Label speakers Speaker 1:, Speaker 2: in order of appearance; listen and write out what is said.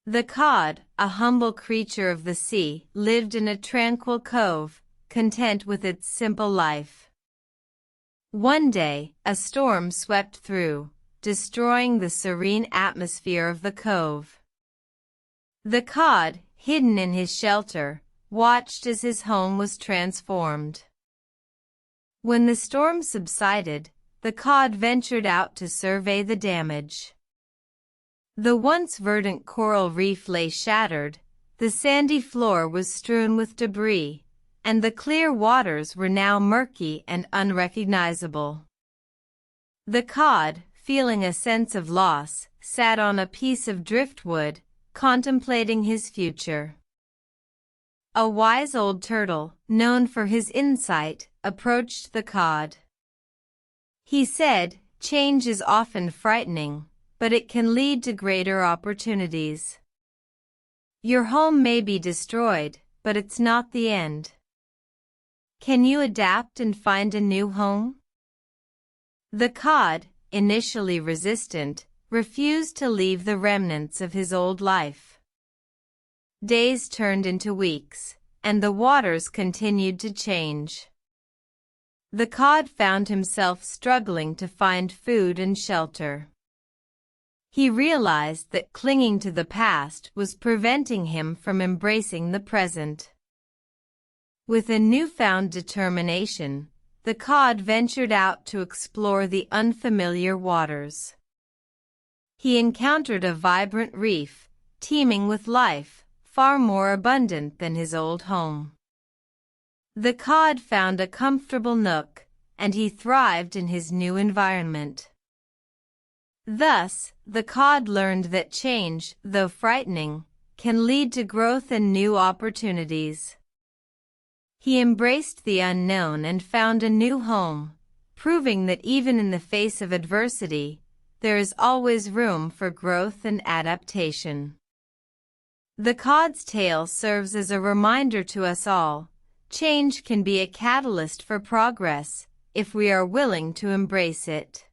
Speaker 1: The cod, a humble creature of the sea, lived in a tranquil cove, content with its simple life. One day, a storm swept through, destroying the serene atmosphere of the cove. The cod, hidden in his shelter, watched as his home was transformed. When the storm subsided, the cod ventured out to survey the damage. The once verdant coral reef lay shattered, the sandy floor was strewn with debris, and the clear waters were now murky and unrecognizable. The cod, feeling a sense of loss, sat on a piece of driftwood, contemplating his future. A wise old turtle, known for his insight, approached the cod. He said, "Change is often frightening, but it can lead to greater opportunities. Your home may be destroyed, but it's not the end. Can you adapt and find a new home?" The cod, initially resistant, refused to leave the remnants of his old life. Days turned into weeks, and the waters continued to change. The cod found himself struggling to find food and shelter. He realized that clinging to the past was preventing him from embracing the present. With a newfound determination, the cod ventured out to explore the unfamiliar waters. He encountered a vibrant reef, teeming with life, far more abundant than his old home. The cod found a comfortable nook, and he thrived in his new environment. Thus, the cod learned that change, though frightening, can lead to growth and new opportunities. He embraced the unknown and found a new home, proving that even in the face of adversity, there is always room for growth and adaptation. The cod's tale serves as a reminder to us all: change can be a catalyst for progress, if we are willing to embrace it.